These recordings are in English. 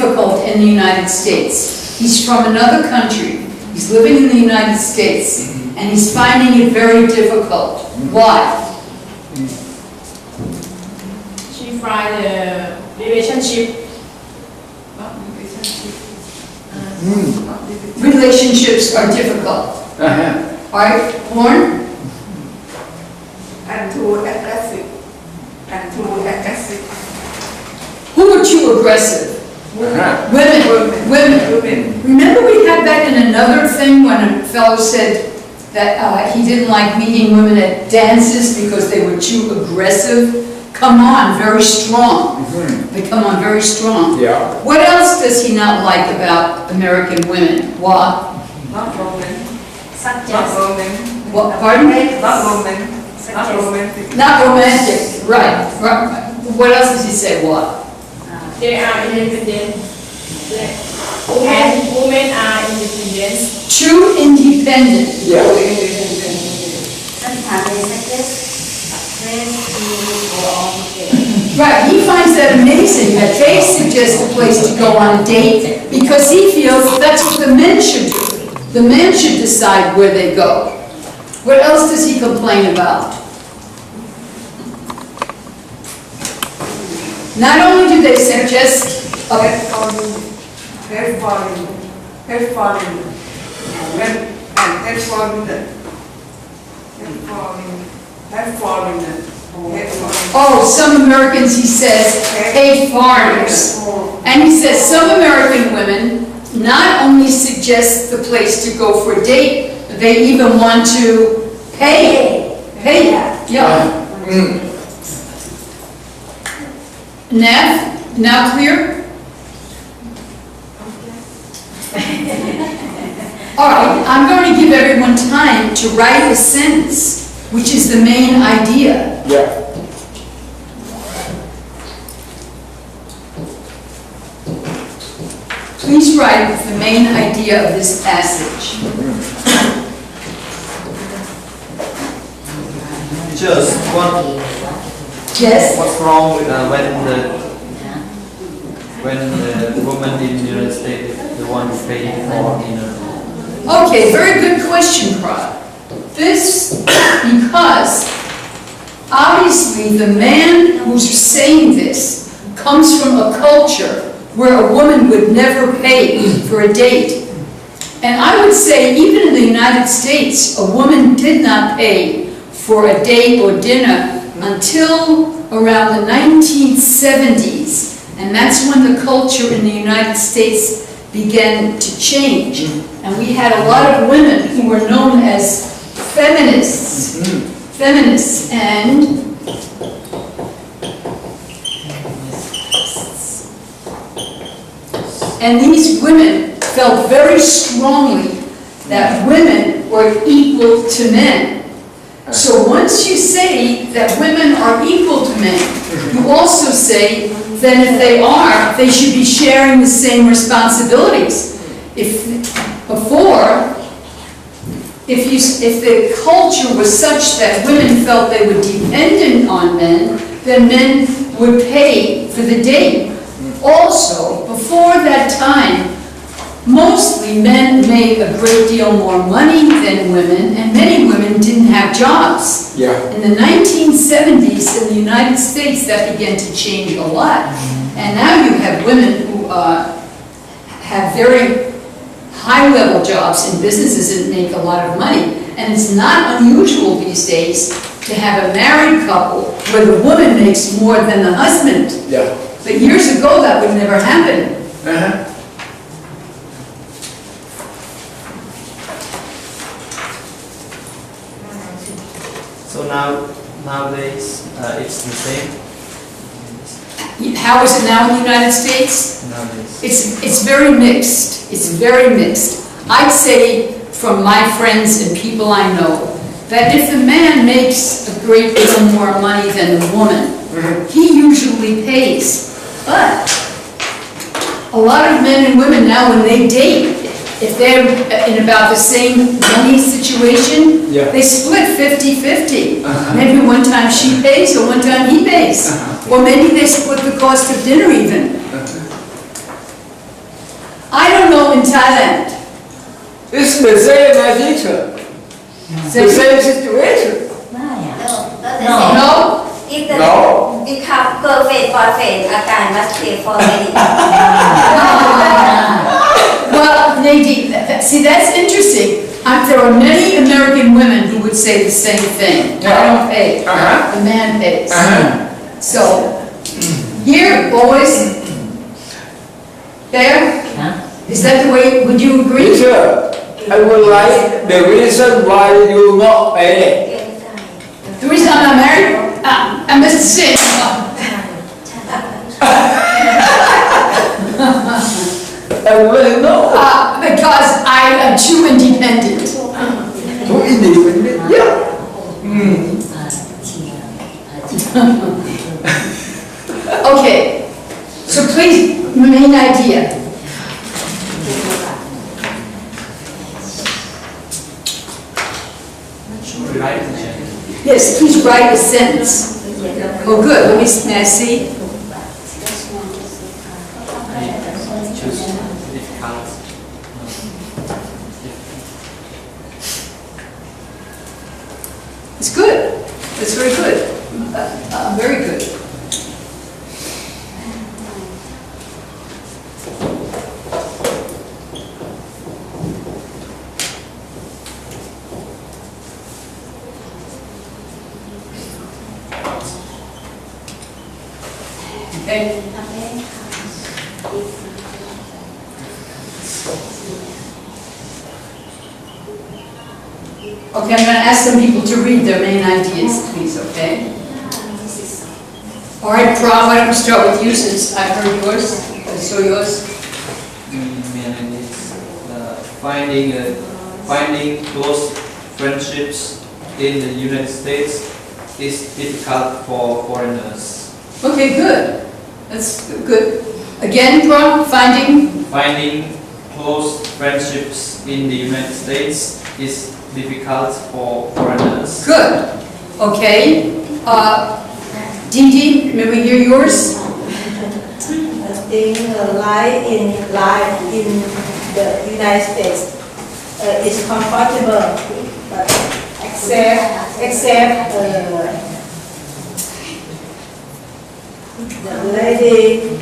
difficult in the United States. He's from another country. He's living in the United States, and he's finding it very difficult. Why? She find the relationship. Relationships are difficult. All right, Horn? And too aggressive. And too aggressive. Who are too aggressive? Women. Remember we had that in another thing when a fellow said that he didn't like meeting women at dances because they were too aggressive. Come on, very strong. They come on very strong. Yeah. What else does he not like about American women? What? Not romantic. Such Not as romantic. What? Pardon? Not romantic. Not romantic. Not romantic. Right. What else does he say? What? they are independent. Women are independent. Too independent. Yeah. Sometimes they suggest friends to go on a date. Right, he finds that amazing that they suggest a place to go on a date because he feels that's what the men should do. The men should decide where they go. What else does he complain about? Not only do they suggest Hair falling. oh, some Americans, he says, hate foreigners. And he says some American women not only suggest the place to go for a date, but they even want to pay. Yeah. Nev, now clear? All right, I'm going to give everyone time to write a sentence, which is the main idea. Yeah. Please write the main idea of this passage. Just Yes? what's wrong with when the woman in the United States the one who paid for dinner? Okay, very good question, Prad. This, because obviously the man who's saying this comes from a culture where a woman would never pay for a date. And I would say even in the United States, a woman did not pay for a date or dinner until around the 1970s. And that's when the culture in the United States began to change. And we had a lot of women who were known as feminists. Feminists, and these women felt very strongly that women were equal to men. So once you say that women are equal to men, you also say that if they are, they should be sharing the same responsibilities. If the culture was such that women felt they were dependent on men, then men would pay for the date. Also, before that time, mostly men made a great deal more money than women, and many women didn't have jobs. Yeah. In the 1970s in the United States, that began to change a lot. And now you have women who have very high-level jobs in businesses and make a lot of money. And it's not unusual these days to have a married couple where the woman makes more than the husband. Yeah. But years ago, that would never happen. So nowadays it's the same. How is it now in the United States? Nowadays. It's very mixed. It's very mixed. I'd say from my friends and people I know that if the man makes a great deal more money than the woman, he usually pays. But a lot of men and women now, when they date, if they're in about the same money situation, they split 50-50. Maybe one time she pays or one time he pays. Or maybe they split the cost of dinner even. in Thailand? It's the same as teacher. The same situation. No? If the No. become perfect, akan must stay for many. Well, Nadine, see, that's interesting. There are many American women who would say the same thing. I don't pay, Uh-huh. the man pays. Uh-huh. So, here, boys, there, is that the way, would you agree? Teacher, I would like the reason why you not pay. The reason I'm not married, Mr. Singh, I really know. because I am too independent. Too independent. Yeah. Okay, so please, main idea. Right, teacher. Yes, please write a sentence. Oh, good, may I see? I choose difficult. It's good, it's very good, very good. Okay. Okay, I'm going to ask some people to read their main ideas, please, okay? All right, Pram, why don't we start with you since I heard yours, I saw yours. And it's finding close friendships in the United States is difficult for foreigners. Okay, good. That's good. Again, Pram, Finding close friendships in the United States is difficult for foreigners. Good. Okay. Dee, may we hear yours? I think life in the United States is comfortable, but except the lady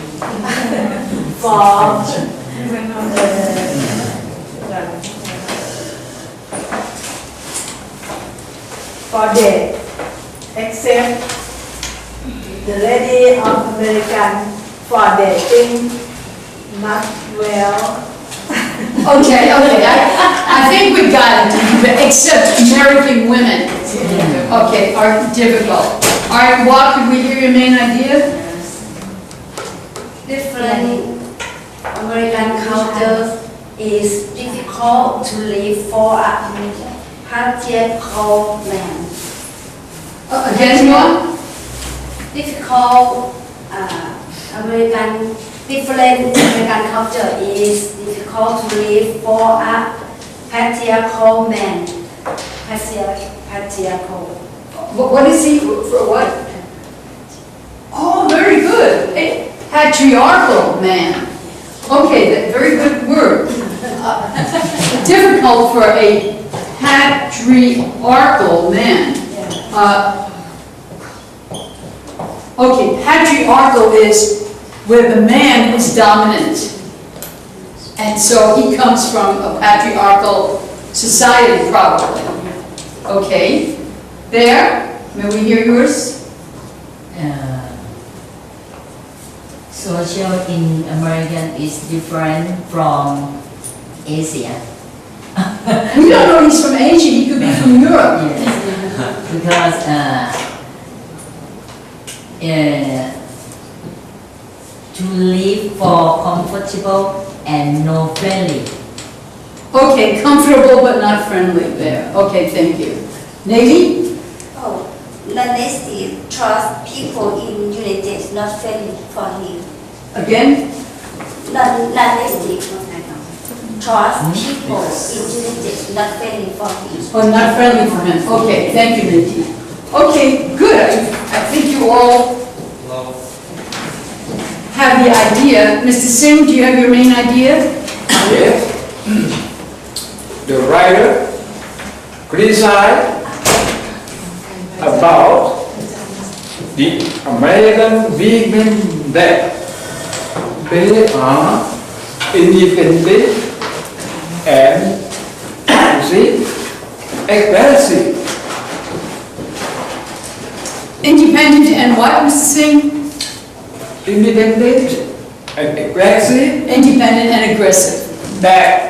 for the except the lady of American for the thing not well. Okay. I think we got it. Except American women. Okay, are difficult. All right, Walt, could we hear your main idea? Different American culture is difficult to live for a patriarchal man. Again, what? Different American culture is difficult to live for a patriarchal man. Patriarchal. What is he, for what? Oh, very good. A patriarchal man. Okay, very good word. Difficult for a patriarchal man. Okay, patriarchal is where the man is dominant. And so he comes from a patriarchal society, probably. Okay, there, may we hear yours? Social in American is different from Asia. We don't know he's from Asia, he could be from Europe. Yes. Because to live for comfortable and no friendly. Okay, comfortable but not friendly there. Okay, thank you. Navy? Oh, honesty, trust people in United States, not friendly for him. Again? Honesty, trust people in United States, not friendly for him. Oh, not friendly for him. Okay, thank you, Navy. Okay, good. I think you all have the idea. Mr. Singh, do you have your main idea? Yes. the writer criticized about the American women that they are independent and aggressive. Independent and what, Mr. Singh? Independent and aggressive. Independent and aggressive. That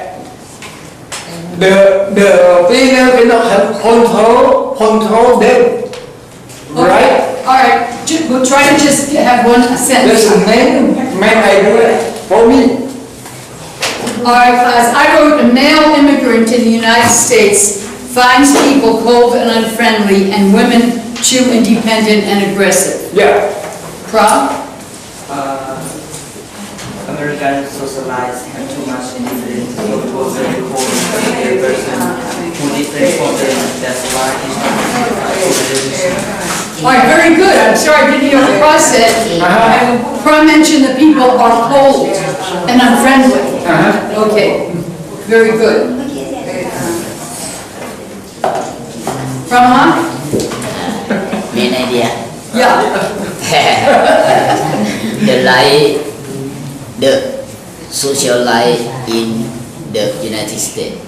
the female cannot control them. Right? All right, we'll try to just have one sentence. That's the main idea for me. All right, class, I wrote, a male immigrant in the United States finds people cold and unfriendly and women too independent and aggressive. Yeah. Prob? American socialize have too much indifference towards the whole person who different from them. That's why All right, very good. I'm sorry I didn't hear the process. Prom mentioned that people are cold and unfriendly. Okay, very good. From Main idea. Yeah. The social life in the United States.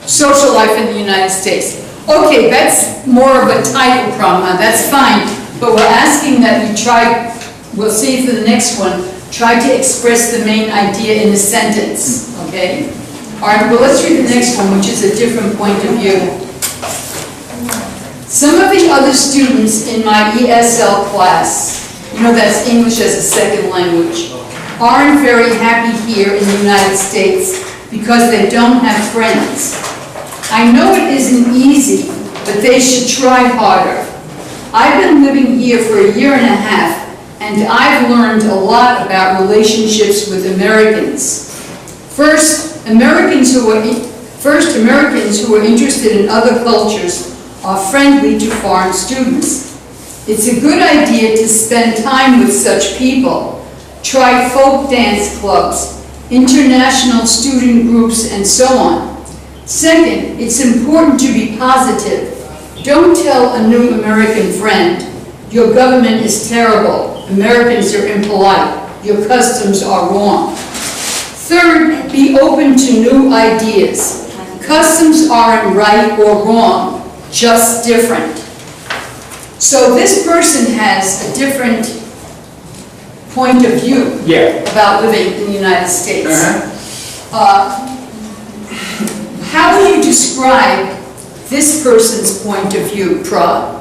Social life in the United States. Okay, that's more of a title problem. That's fine, but we're asking that you try, we'll see for the next one, try to express the main idea in a sentence, okay? All right, well, let's read the next one, which is a different point of view. Some of the other students in my ESL class, you know that's English as a second language, aren't very happy here in the United States because they don't have friends. I know it isn't easy, but they should try harder. I've been living here for a year and a half, and I've learned a lot about relationships with Americans. First, Americans who are interested in other cultures are friendly to foreign students. It's a good idea to spend time with such people. Try folk dance clubs, international student groups, and so on. Second, it's important to be positive. Don't tell a new American friend, your government is terrible, Americans are impolite, your customs are wrong. Third, be open to new ideas. Customs aren't right or wrong, just different. So this person has a different point of view about living in the United States. How would you describe this person's point of view, Prad?